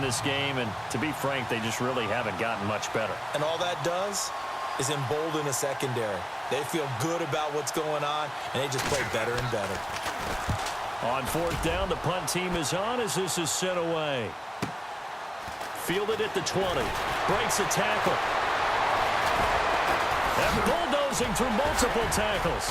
this game, and to be frank, they just really haven't gotten much better. And all that does is embolden a secondary. They feel good about what's going on, and they just play better and better. On fourth down, the punt team is on as this is sent away. Fielded at the 20. Breaks a tackle. And bulldozing through multiple tackles.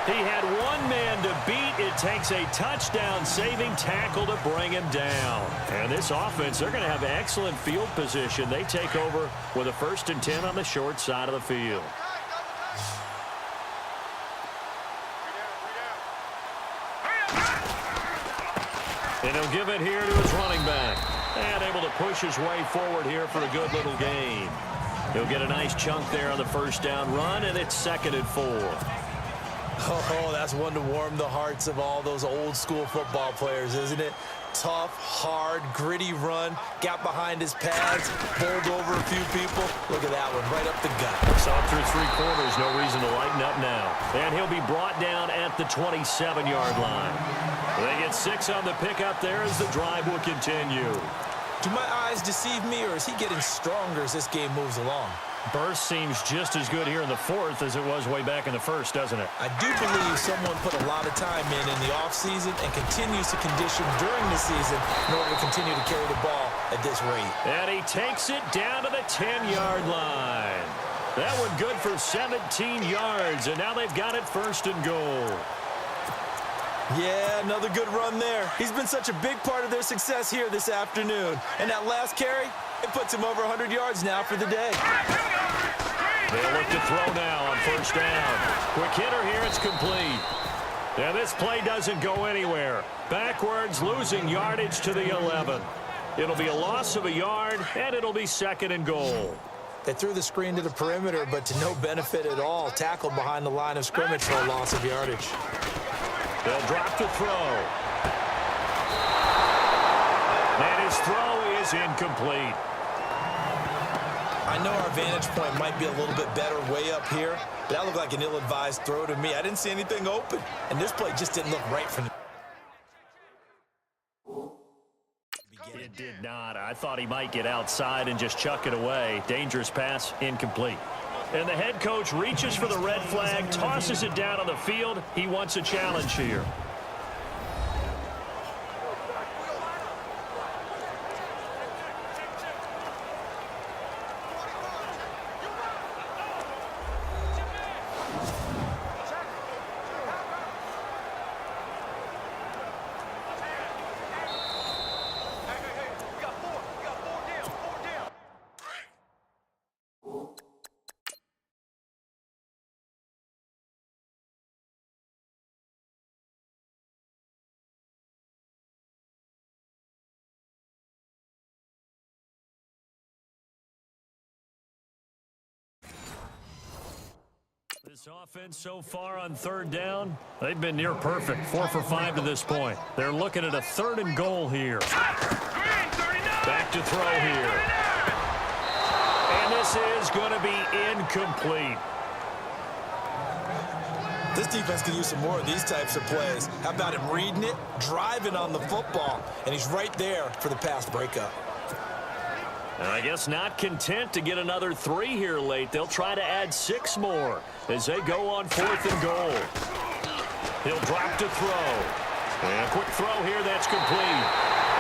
He had one man to beat. It takes a touchdown-saving tackle to bring him down. And this offense, they're going to have excellent field position. They take over with a 1st and 10 on the short side of the field. And he'll give it here to his running back. And able to push his way forward here for a good little gain. He'll get a nice chunk there on the 1st down run, and it's 2nd and 4. Oh, that's one to warm the hearts of all those old-school football players, isn't it? Tough, hard, gritty run, got behind his pads, bowled over a few people. Look at that one, right up the gut. Saw through 3 quarters, no reason to lighten up now. And he'll be brought down at the 27-yard line. They get 6 on the pickup there as the drive will continue. Do my eyes deceive me, or is he getting stronger as this game moves along? Burst seems just as good here in the 4th as it was way back in the 1st, doesn't it? I do believe someone put a lot of time in the offseason and continues to condition during the season in order to continue to carry the ball at this rate. And he takes it down to the 10-yard line. That one good for 17 yards, and now they've got it 1st and goal. Yeah, another good run there. He's been such a big part of their success here this afternoon. And that last carry, it puts him over 100 yards now for the day. They'll look to throw now on 1st down. Quick hitter here, it's complete. Now this play doesn't go anywhere. Backwards, losing yardage to the 11. It'll be a loss of a yard, and it'll be 2nd and goal. They threw the screen to the perimeter, but to no benefit at all. Tackled behind the line of scrimmage for a loss of yardage. They'll drop to throw. And his throw is incomplete. I know our vantage point might be a little bit better way up here, but that looked like an ill-advised throw to me. I didn't see anything open, and this play just didn't look right from the beginning. It did not. I thought he might get outside and just chuck it away. Dangerous pass, incomplete. And the head coach reaches for the red flag, tosses it down on the field. He wants a challenge here. This offense so far on 3rd down, they've been near perfect. 4 for 5 to this point. They're looking at a 3rd and goal here. Back to throw here. And this is going to be incomplete. This defense could use some more of these types of plays. How about him reading it, driving on the football, and he's right there for the pass breakup. And I guess not content to get another 3 here late. They'll try to add 6 more as they go on 4th and goal. He'll drop to throw. And a quick throw here, that's complete.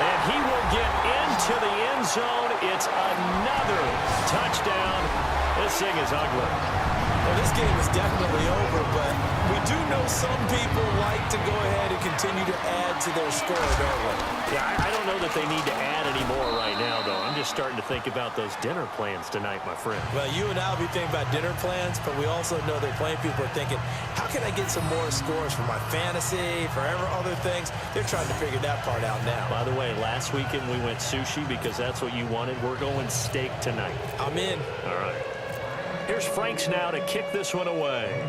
And he will get into the end zone. It's another touchdown. This thing is ugly. Well, this game is definitely over, but we do know some people like to go ahead and continue to add to their score, don't we? Yeah, I don't know that they need to add any more right now, though. I'm just starting to think about those dinner plans tonight, my friend. Well, you and I will be thinking about dinner plans, but we also know that plenty of people are thinking, how can I get some more scores for my fantasy, for other things? They're trying to figure that part out now. By the way, last weekend we went sushi because that's what you wanted. We're going steak tonight. I'm in. All right. Here's Franks now to kick this one away.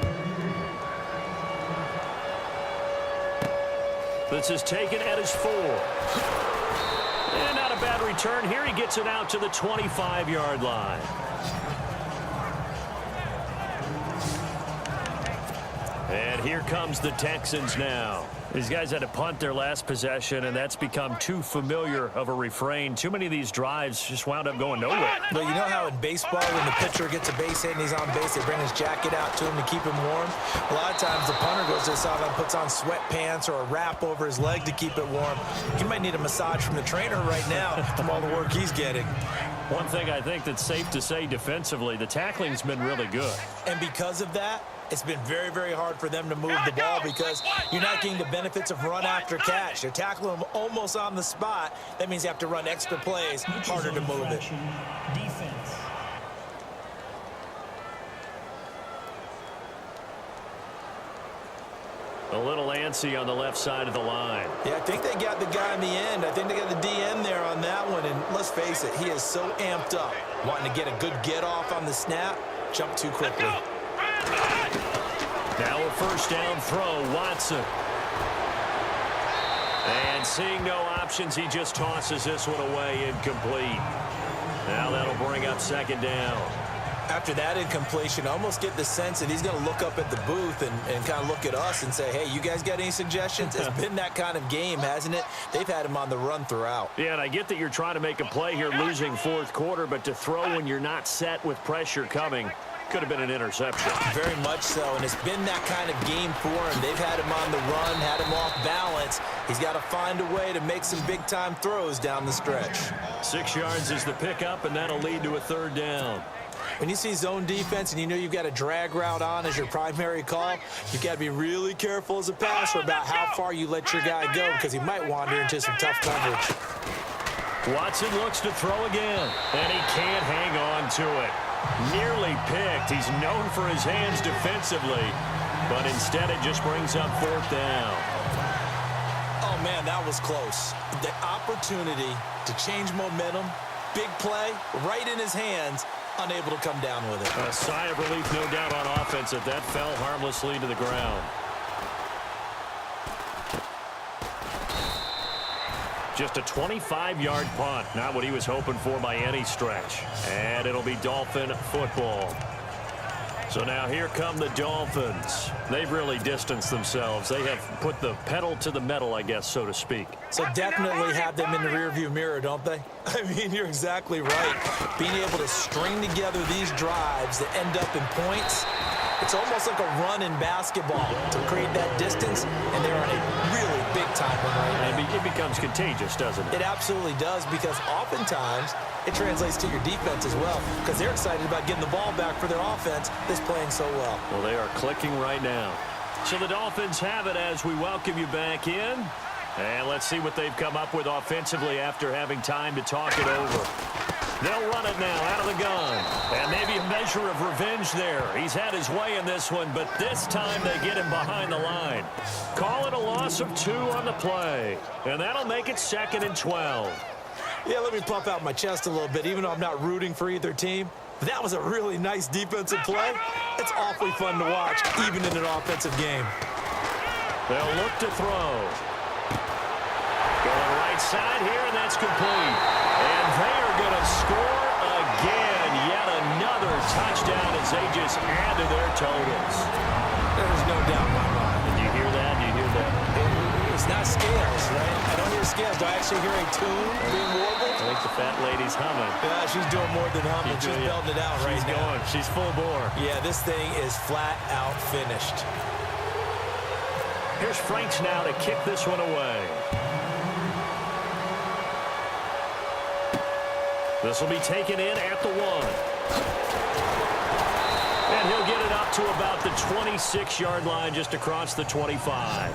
This is taken at his 4. And not a bad return. Here he gets it out to the 25-yard line. And here comes the Texans now. These guys had to punt their last possession, and that's become too familiar of a refrain. Too many of these drives just wound up going nowhere. But you know how in baseball, when the pitcher gets a base hit and he's on base, they bring his jacket out to him to keep him warm? A lot of times the punter goes to the sideline, puts on sweatpants or a wrap over his leg to keep it warm. He might need a massage from the trainer right now from all the work he's getting. One thing I think that's safe to say defensively, the tackling's been really good. And because of that, it's been very, very hard for them to move the ball because you're not getting the benefits of run after catch. They're tackling them almost on the spot. That means you have to run extra plays, harder to move it. Defense. A little antsy on the left side of the line. Yeah, I think they got the guy in the end. I think they got the DN there on that one. And let's face it, he is so amped up, wanting to get a good get off on the snap, jump too quickly. Now a first down throw, Watson. And seeing no options, he just tosses this one away, incomplete. Now that'll bring up second down. After that incompletion, I almost get the sense that he's going to look up at the booth and kind of look at us and say, hey, you guys got any suggestions? It's been that kind of game, hasn't it? They've had him on the run throughout. Yeah, and I get that you're trying to make a play here losing fourth quarter, but to throw when you're not set with pressure coming could have been an interception. Very much so, and it's been that kind of game for him. They've had him on the run, had him off balance. He's got to find a way to make some big-time throws down the stretch. 6 yards is the pickup, and that'll lead to a third down. When you see zone defense and you know you've got a drag route on as your primary call, you've got to be really careful as a passer about how far you let your guy go because he might wander into some tough coverage. Watson looks to throw again, and he can't hang on to it. Nearly picked. He's known for his hands defensively, but instead it just brings up fourth down. Oh, man, that was close. The opportunity to change momentum, big play, right in his hands, unable to come down with it. A sigh of relief, no doubt, on offense if that fell harmlessly to the ground. Just a 25-yard punt, not what he was hoping for by any stretch. And it'll be Dolphin football. So now here come the Dolphins. They've really distanced themselves. They have put the pedal to the metal, I guess, so to speak. So definitely have them in the rearview mirror, don't they? I mean, you're exactly right. Being able to string together these drives that end up in points, it's almost like a run in basketball to create that distance, and they're on a really big-time one right now. It becomes contagious, doesn't it? It absolutely does, because oftentimes it translates to your defense as well, because they're excited about getting the ball back for their offense that's playing so well. Well, they are clicking right now. So the Dolphins have it as we welcome you back in. And let's see what they've come up with offensively after having time to talk it over. They'll run it now out of the gun. And maybe a measure of revenge there. He's had his way in this one, but this time they get him behind the line. Call it a loss of 2 on the play. And that'll make it 2nd and 12. Yeah, let me pump out my chest a little bit, even though I'm not rooting for either team. That was a really nice defensive play. It's awfully fun to watch, even in an offensive game. They'll look to throw. Going right side here, and that's complete. And they are going to score again. Yet another touchdown as they just add to their totals. There's no doubt in my mind. Did you hear that? Do you hear that? It's not scales, right? I don't hear scales. Do I actually hear a tune being warbled? I think the fat lady's humming. Yeah, she's doing more than humming. She's belting it out right now. She's going. She's full bore. Yeah, this thing is flat out finished. Here's Franks now to kick this one away. This will be taken in at the 1. And he'll get it up to about the 26-yard line, just across the 25.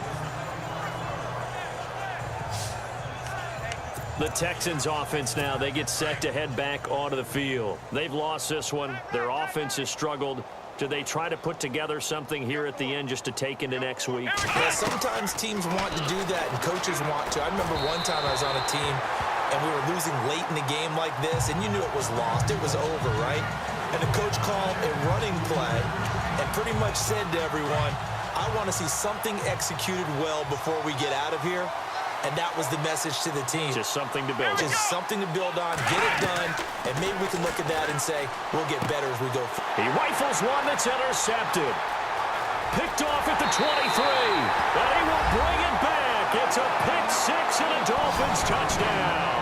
The Texans offense now, they get set to head back onto the field. They've lost this one. Their offense has struggled. Do they try to put together something here at the end just to take into next week? Yeah, sometimes teams want to do that and coaches want to. I remember one time I was on a team and we were losing late in the game like this, and you knew it was lost. It was over, right? And the coach called a running play and pretty much said to everyone, I want to see something executed well before we get out of here. And that was the message to the team. Just something to build on. Just something to build on, get it done, and maybe we can look at that and say, we'll get better as we go. He rifles one that's intercepted. picked off at the 23. And he will bring it back. It's a pick six and a Dolphins touchdown.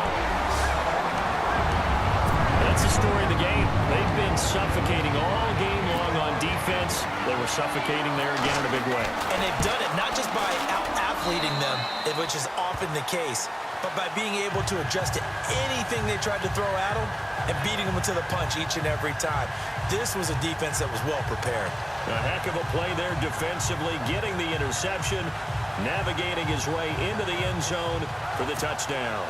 That's the story of the game. They've been suffocating all game long on defense. They were suffocating there again in a big way. And they've done it not just by out-athleting them, which is often the case, but by being able to adjust to anything they tried to throw at them and beating them to the punch each and every time. This was a defense that was well prepared. A heck of a play there defensively, getting the interception, navigating his way into the end zone for the touchdown.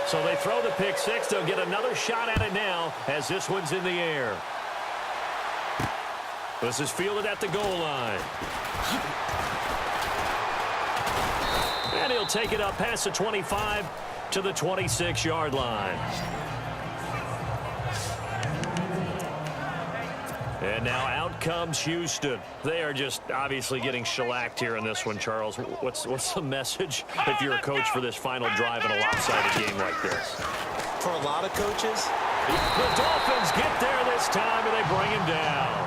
So they throw the pick six. They'll get another shot at it now as this one's in the air. This is fielded at the goal line. And he'll take it up past the 25 to the 26-yard line. And now out comes Houston. They are just obviously getting shellacked here in this one, Charles. What's the message if you're a coach for this final drive in a lopsided game like this? For a lot of coaches, the Dolphins get there this time, and they bring him down.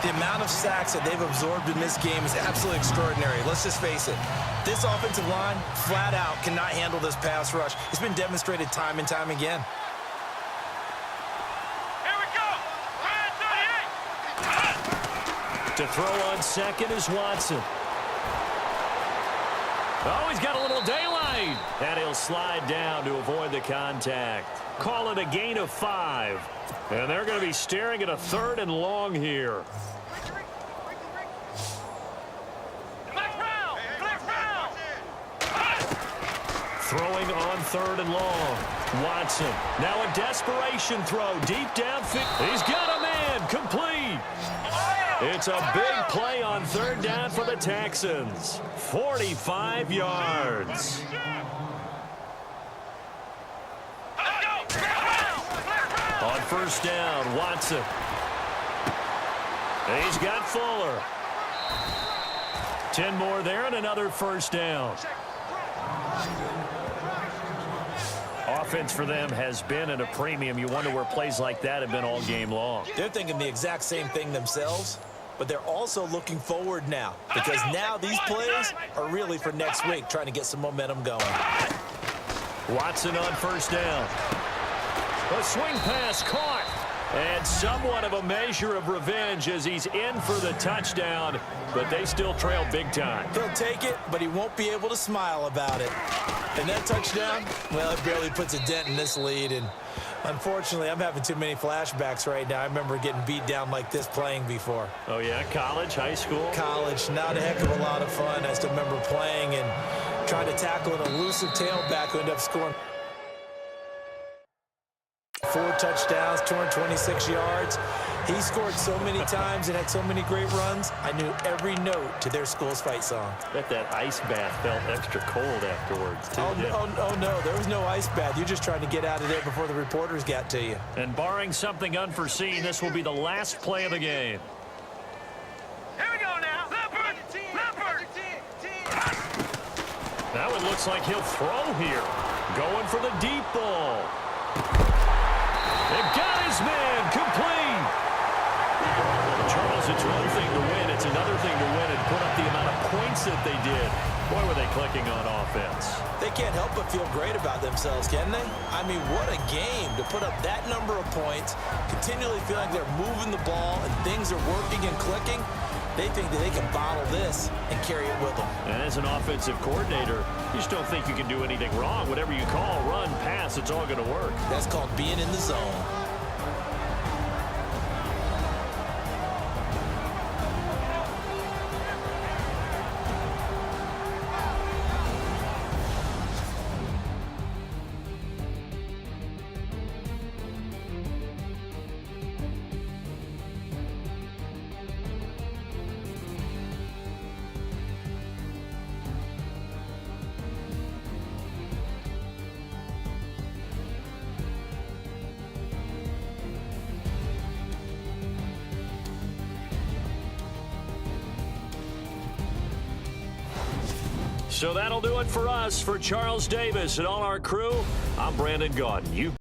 the amount of sacks that they've absorbed in this game is absolutely extraordinary. Let's just face it. This offensive line, flat out, cannot handle this pass rush. It's been demonstrated time and time again. Here we go. To throw on second is Watson. Oh, he's got a little daylight. And he'll slide down to avoid the contact. Call it a gain of 5. And they're going to be staring at a 3rd and long here. Throwing on 3rd and long. Watson. Now a desperation throw deep downfield. He's got a man. Complete. It's a big play on 3rd down for the Texans. 45 yards. On 1st down, Watson. He's got Fuller. 10 more there and another 1st down. Offense for them has been at a premium. You wonder where plays like that have been all game long. They're thinking the exact same thing themselves, but they're also looking forward now because now these plays are really for next week, trying to get some momentum going. Watson on 1st down. A swing pass caught. And somewhat of a measure of revenge as he's in for the touchdown, but they still trail big time. He'll take it, but he won't be able to smile about it. And that touchdown, well, it barely puts a dent in this lead. And unfortunately, I'm having too many flashbacks right now. I remember getting beat down like this playing before. Oh, yeah? College, high school? College, not a heck of a lot of fun. I still remember playing and trying to tackle an elusive tailback who ended up scoring 4 touchdowns, 226 yards. He scored so many times and had so many great runs, I knew every note to their school's fight song. Bet that ice bath felt extra cold afterwards, too. Oh, no, there was no ice bath. You're just trying to get out of there before the reporters got to you. And barring something unforeseen, this will be the last play of the game. Here we go now. Leopard. Now it looks like he'll throw here. Going for the deep ball. They've got his man complete. Charles, it's one thing to win. It's another thing to win and put up the amount of points that they did. Boy, were they clicking on offense. They can't help but feel great about themselves, can they? I mean, what a game to put up that number of points, continually feel like they're moving the ball and things are working and clicking. They think that they can bottle this and carry it with them. And as an offensive coordinator, you just don't think you can do anything wrong. Whatever you call, run, pass, it's all going to work. That's called being in the zone. So that'll do it for us. For Charles Davis and all our crew, I'm Brandon Gaudin. You